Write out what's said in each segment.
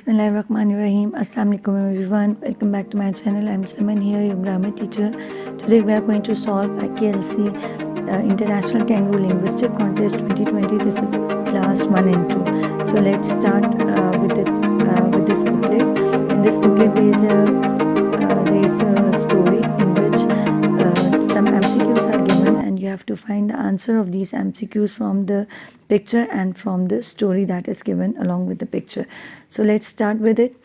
Bismillahirrahmanirrahim. Assalamu alaikum everyone. Welcome back to my channel. I'm Simran here, your grammar teacher. Today we are going to solve IKLC International Kangaroo Linguistic Contest 2020. This is class 1 and 2. So let's start with this booklet. In this booklet there is a story in which some MCQs are given, and you have to find the answer of these MCQs from the picture and from the story that is given along with the picture. So let's start with it.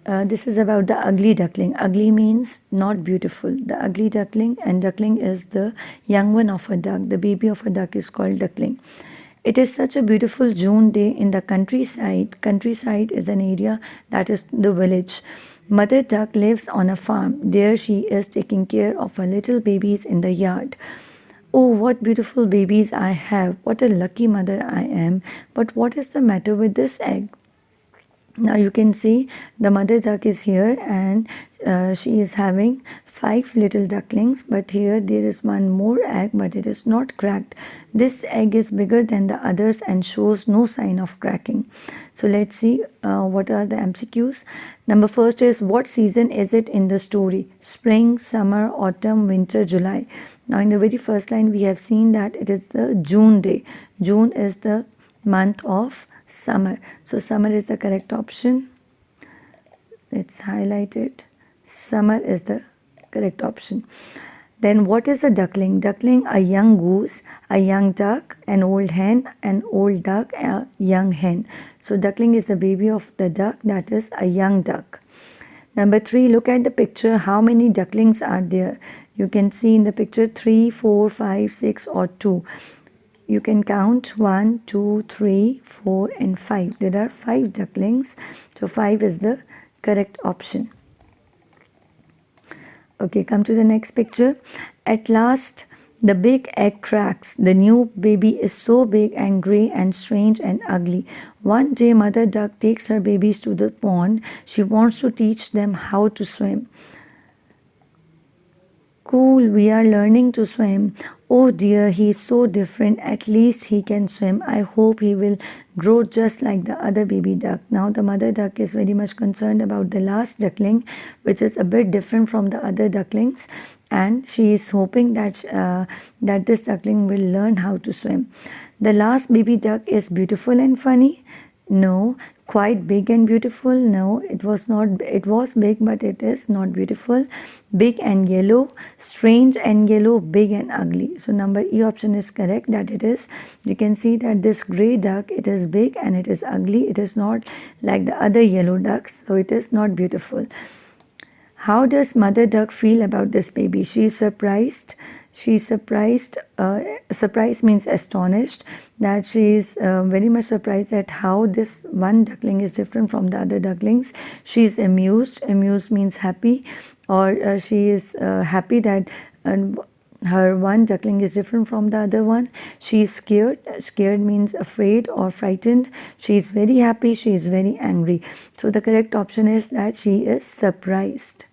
This is about the ugly duckling. Ugly means not beautiful. The ugly duckling, and duckling is the young one of a duck. The baby of a duck is called duckling. It is such a beautiful June day in the countryside. Countryside is an area that is the village. Mother duck lives on a farm. There she is taking care of her little babies in the yard. Oh, what beautiful babies I have. What a lucky mother I am. But what is the matter with this egg? Now you can see the mother duck is here, and she is having 5 little ducklings, but here there is one more egg, but it is not cracked. This egg is bigger than the others and shows no sign of cracking. So let's see what are the MCQs. Number first is, what season is it in the story? Spring, summer, autumn, winter, July. Now in the very first line we have seen that it is the June day. June is the month of summer. So summer is the correct option. Let's highlight it. Summer is the correct option. Then what is a duckling? Duckling, a young goose, a young duck, an old hen, an old duck, a young hen. So duckling is the baby of the duck, that is a young duck. Number 3, look at the picture. How many ducklings are there? You can see in the picture 3, 4, 5, 6 or 2. You can count 1, 2, 3, 4 and 5. There are 5 ducklings. So 5 is the correct option. Okay, come to the next picture. At last, the big egg cracks. The new baby is so big and grey and strange and ugly. One day, mother duck takes her babies to the pond. She wants to teach them how to swim. Cool, we are learning to swim. Oh dear, he is so different. At least he can swim. I hope he will grow just like the other baby duck. Now the mother duck is very much concerned about the last duckling, which is a bit different from the other ducklings, and she is hoping that that this duckling will learn how to swim. The last baby duck is beautiful and funny. No. Quite big and beautiful. No, it was not. It was big, but it is not beautiful. Big and yellow. Strange and yellow. Big and ugly. So number E option is correct, that it is. You can see that this gray duck, it is big and it is ugly. It is not like the other yellow ducks, so it is not beautiful. How does mother duck feel about this baby? She is surprised. She is surprised. Surprised means astonished. That she is very much surprised at how this one duckling is different from the other ducklings. She is amused. Amused means happy, or she is happy that her one duckling is different from the other one. She is scared. Scared means afraid or frightened. She is very happy. She is very angry. So the correct option is that she is surprised.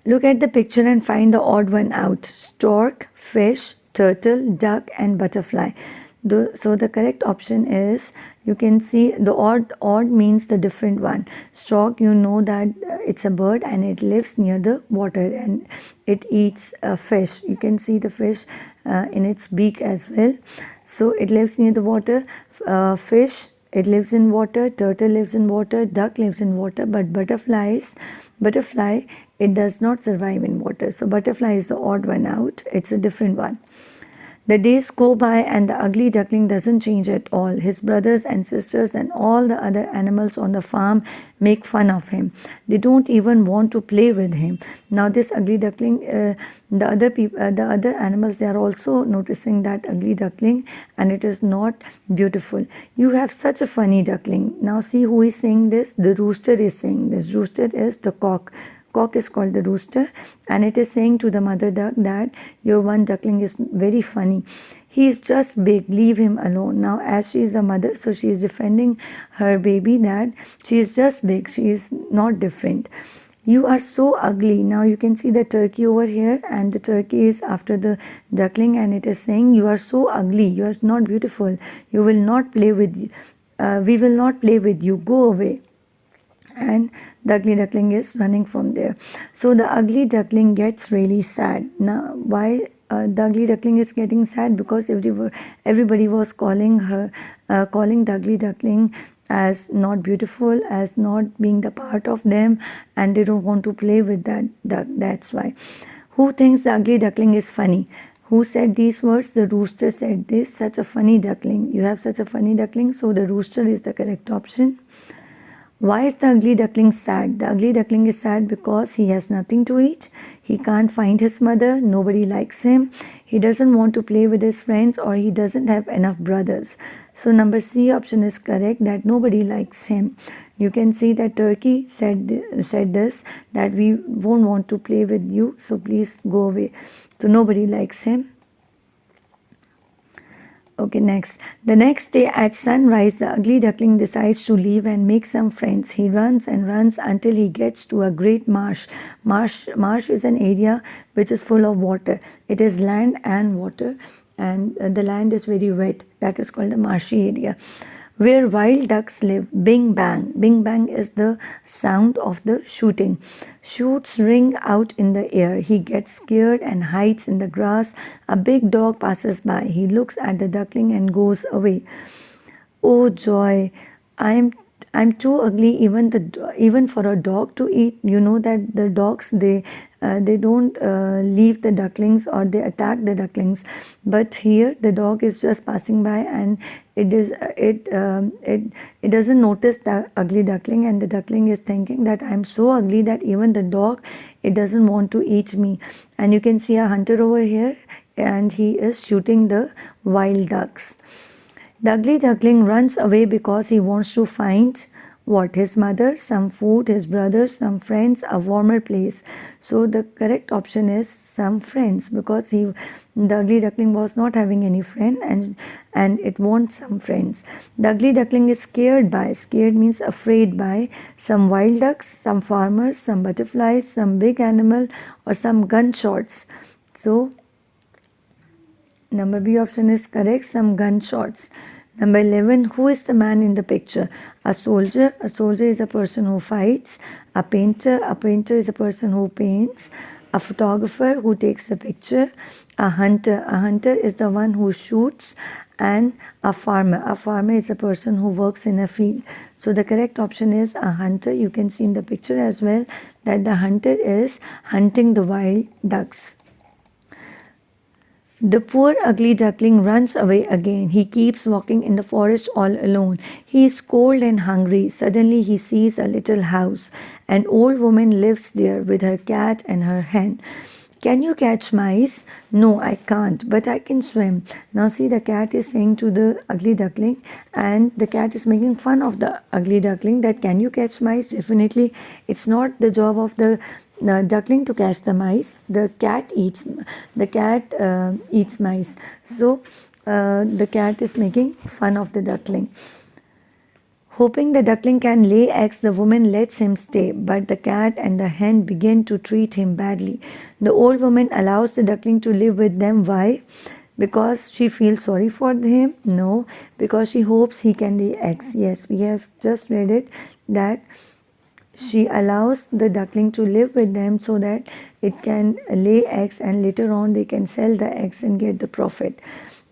Look at the picture and find the odd one out. Stork, fish, turtle, duck and butterfly. So the correct option is, you can see the odd means the different one. Stork, you know that it's a bird and it lives near the water and it eats fish. You can see the fish in its beak as well. So it lives near the water. Fish, it lives in water. Turtle lives in water. Duck lives in water. But butterfly, it does not survive in water. So butterfly is the odd one out. It's a different one. The days go by and the ugly duckling doesn't change at all. His brothers and sisters and all the other animals on the farm make fun of him. They don't even want to play with him. Now this ugly duckling, the other animals, they are also noticing that ugly duckling, and it is not beautiful. You have such a funny duckling. Now see who is saying this. The rooster is saying this. Rooster is the cock. Cock is called the rooster, and it is saying to the mother duck that your one duckling is very funny. He is just big, leave him alone. Now as she is a mother, so she is defending her baby that she is just big, she is not different. You are so ugly. Now you can see the turkey over here, and the turkey is after the duckling, and it is saying you are so ugly, you are not beautiful, you will not play with we will not play with you, go away. And the ugly duckling is running from there. So the ugly duckling gets really sad. Now, why the ugly duckling is getting sad? Because everybody was calling the ugly duckling as not beautiful, as not being the part of them, and they don't want to play with that duck. That's why. Who thinks the ugly duckling is funny? Who said these words? The rooster said this. Such a funny duckling. You have such a funny duckling. So the rooster is the correct option. Why is the ugly duckling sad? The ugly duckling is sad because he has nothing to eat. He can't find his mother. Nobody likes him. He doesn't want to play with his friends, or he doesn't have enough brothers. So number C option is correct, that nobody likes him. You can see that turkey said this, that we won't want to play with you, so please go away. So nobody likes him. Okay, next. The next day at sunrise, the ugly duckling decides to leave and make some friends. He runs and runs until he gets to a great marsh. Marsh is an area which is full of water. It is land and water, and the land is very wet. That is called a marshy area, where wild ducks live. Bing bang. Bing bang is the sound of the shooting. Shoots ring out in the air. He gets scared and hides in the grass. A big dog passes by. He looks at the duckling and goes away. Oh joy! I'm too ugly even for a dog to eat. You know that the dogs, they don't leave the ducklings, or they attack the ducklings. But here the dog is just passing by, and it doesn't notice the ugly duckling, and the duckling is thinking that I'm so ugly that even the dog, it doesn't want to eat me. And you can see a hunter over here, and he is shooting the wild ducks. The ugly duckling runs away because he wants to find what? His mother, some food, his brothers, some friends, a warmer place. So the correct option is some friends, because the ugly duckling was not having any friend, and it wants some friends. The ugly duckling is scared means afraid by some wild ducks, some farmers, some butterflies, some big animal, or some gunshots. So number B option is correct, some gunshots. Number 11, who is the man in the picture? A soldier. A soldier is a person who fights. A painter. A painter is a person who paints. A photographer who takes the picture. A hunter. A hunter is the one who shoots. And a farmer. A farmer is a person who works in a field. So the correct option is a hunter. You can see in the picture as well that the hunter is hunting the wild ducks. The poor ugly duckling runs away again. He keeps walking in the forest all alone. He is cold and hungry. Suddenly he sees a little house. An old woman lives there with her cat and her hen. Can you catch mice? No, I can't, but I can swim. Now see, the cat is saying to the ugly duckling, and the cat is making fun of the ugly duckling, that can you catch mice? Definitely, it's not the job of the duckling to catch the mice. The cat eats mice. So the cat is making fun of the duckling. Hoping the duckling can lay eggs, the woman lets him stay, but the cat and the hen begin to treat him badly. The old woman allows the duckling to live with them. Why? Because she feels sorry for him? No, because she hopes he can lay eggs. Yes, we have just read it, that she allows the duckling to live with them so that it can lay eggs, and later on they can sell the eggs and get the profit.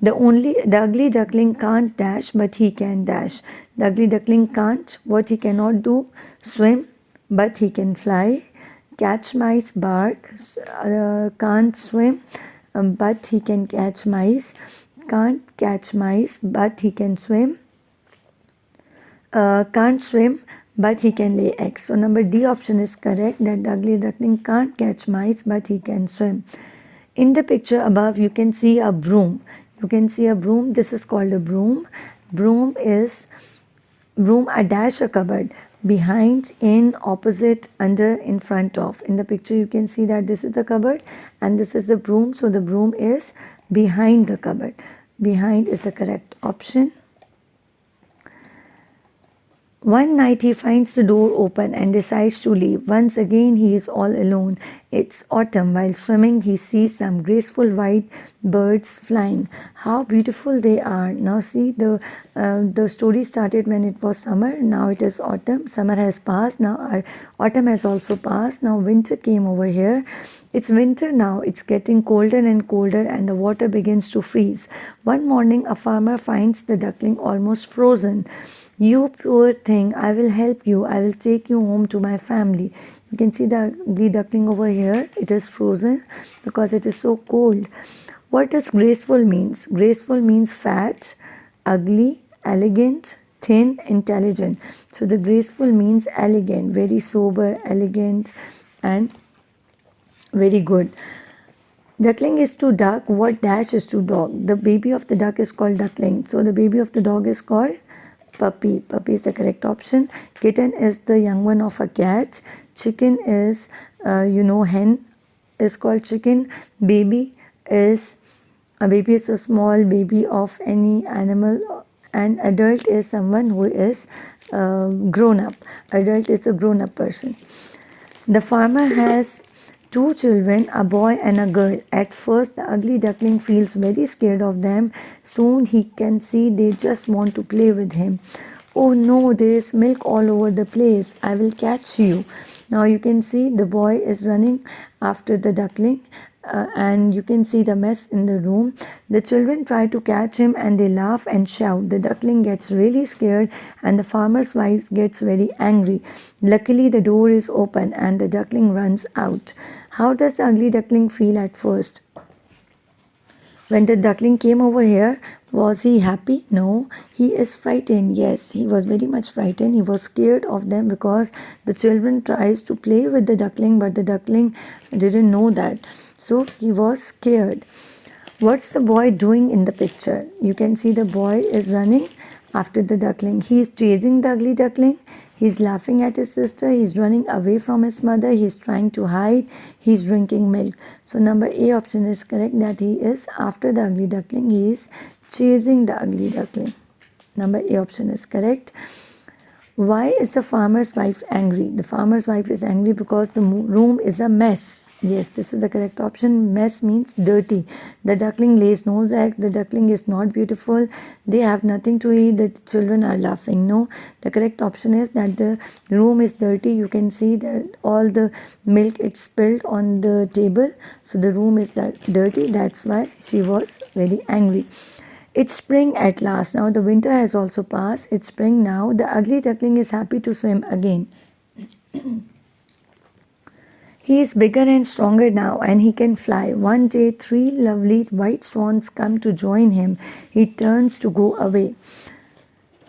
The ugly duckling can't dash, but he can dash. The ugly duckling can't, what he cannot do? Swim, but he can fly. Catch mice, bark. Can't swim, but he can catch mice. Can't catch mice, but he can swim. Can't swim, but he can lay eggs. So number D option is correct, that the ugly duckling can't catch mice, but he can swim. In the picture above, you can see a broom. You can see a broom. This is called a broom. Broom, a dash, a cupboard. Behind, in, opposite, under, in front of. In the picture, you can see that this is the cupboard and this is the broom. So the broom is behind the cupboard. Behind is the correct option. One night he finds the door open and decides to leave. Once again he is all alone. It's autumn. While swimming he sees some graceful white birds flying. How beautiful they are. Now see, the story started when it was summer. Now it is autumn. Summer has passed. Now autumn has also passed. Now winter came over here. It's winter now. It's getting colder and colder and the water begins to freeze. One morning a farmer finds the duckling almost frozen. You poor thing, I will help you. I will take you home to my family. You can see the ugly duckling over here. It is frozen because it is so cold. What does graceful means? Graceful means fat, ugly, elegant, thin, intelligent. So the graceful means elegant, very sober, elegant, and very good. Duckling is to duck. What dash is to dog? The baby of the duck is called duckling. So the baby of the dog is called puppy. Puppy is the correct option. Kitten is the young one of a cat. Chicken is, hen is called chicken. Baby is a small baby of any animal. And adult is someone who is grown up. Adult is a grown up person. The farmer has two children, a boy and a girl. At first, the ugly duckling feels very scared of them. Soon he can see they just want to play with him. Oh no, there is milk all over the place. I will catch you. Now you can see the boy is running after the duckling. And you can see the mess in the room. The children try to catch him and they laugh and shout. The duckling gets really scared and the farmer's wife gets very angry. Luckily the door is open and the duckling runs out. How does the ugly duckling feel at first? When the duckling came over here, was he happy? No. He is frightened. Yes, he was very much frightened. He was scared of them because the children tries to play with the duckling, but the duckling didn't know that. So he was scared. What's the boy doing in the picture? You can see the boy is running after the duckling. He is chasing the ugly duckling. He's laughing at his sister. He's running away from his mother. He's trying to hide. He's drinking milk. So number A option is correct, that he is after the ugly duckling. He is chasing the ugly duckling. Number A option is correct. Why is the farmer's wife angry? The farmer's wife is angry because the room is a mess. Yes, this is the correct option. Mess means dirty. The duckling lays no egg. The duckling is not beautiful. They have nothing to eat. The children are laughing. No, the correct option is that the room is dirty. You can see that all the milk it's spilled on the table. So the room is dirty. That's why she was very angry. It's spring at last. Now the winter has also passed. It's spring now. The ugly duckling is happy to swim again. He is bigger and stronger now and he can fly. One day, 3 lovely white swans come to join him. He turns to go away.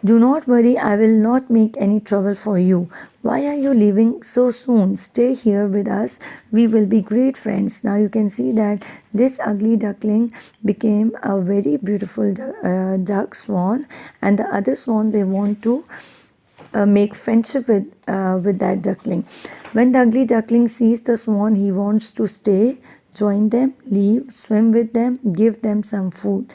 Do not worry, I will not make any trouble for you. Why are you leaving so soon? Stay here with us. We will be great friends. Now you can see that this ugly duckling became a very beautiful duck swan, and the other swan, they want to make friendship with that duckling. When the ugly duckling sees the swan, he wants to stay, join them, leave, swim with them, give them some food.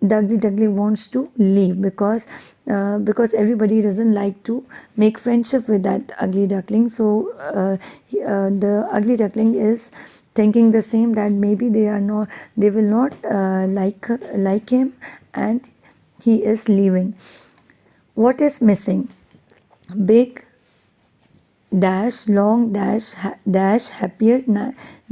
The ugly duckling wants to leave because everybody doesn't like to make friendship with that ugly duckling. So the ugly duckling is thinking the same, that maybe they will not like him, and he is leaving. What is missing? Big dash, long dash, dash, happier,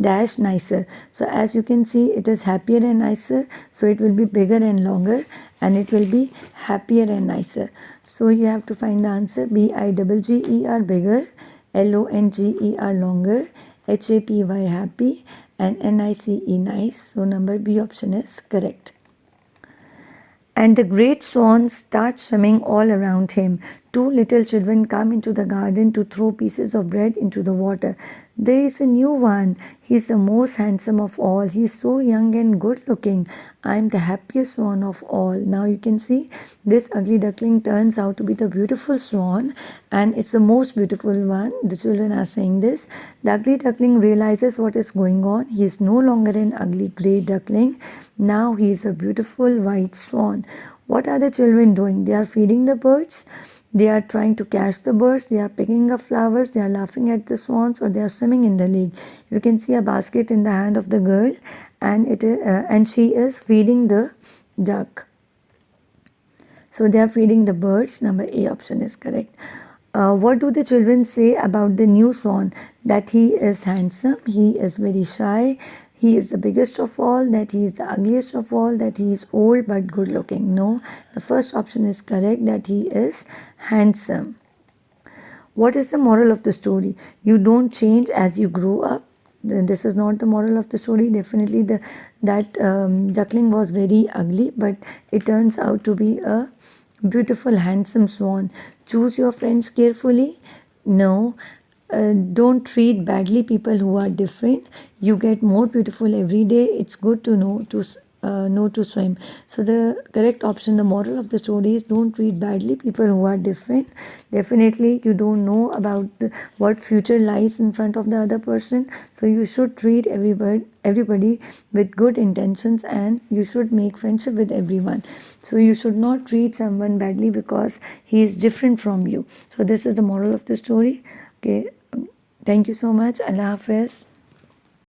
dash, nicer. So as you can see, it is happier and nicer. So it will be bigger and longer, and it will be happier and nicer. So you have to find the answer. BIGGER, bigger, LONGER, longer, HAPY, happy, and NICE, nice. So number B option is correct. And the great swans start swimming all around him. 2 little children come into the garden to throw pieces of bread into the water. There is a new one. He is the most handsome of all. He is so young and good looking. I am the happiest swan of all. Now you can see this ugly duckling turns out to be the beautiful swan, and it's the most beautiful one. The children are saying this. The ugly duckling realizes what is going on. He is no longer an ugly grey duckling. Now he is a beautiful white swan. What are the children doing? They are feeding the birds. They are trying to catch the birds, they are picking up flowers, they are laughing at the swans, or they are swimming in the lake. You can see a basket in the hand of the girl, and and she is feeding the duck. So they are feeding the birds. Number A option is correct. What do the children say about the new swan? That he is handsome, he is very shy, he is the biggest of all, that he is the ugliest of all, that he is old but good looking. No, the first option is correct, that he is handsome. What is the moral of the story? You don't change as you grow up. This is not the moral of the story. Definitely that duckling was very ugly, but it turns out to be a beautiful, handsome swan. Choose your friends carefully. No. Don't treat badly people who are different. You get more beautiful every day. It's good to know to swim. So the correct option, the moral of the story is, don't treat badly people who are different. Definitely you don't know about what future lies in front of the other person, so you should treat everybody with good intentions, and you should make friendship with everyone. So you should not treat someone badly because he is different from you. So this is the moral of the story. Okay, thank you so much. Allah Hafiz.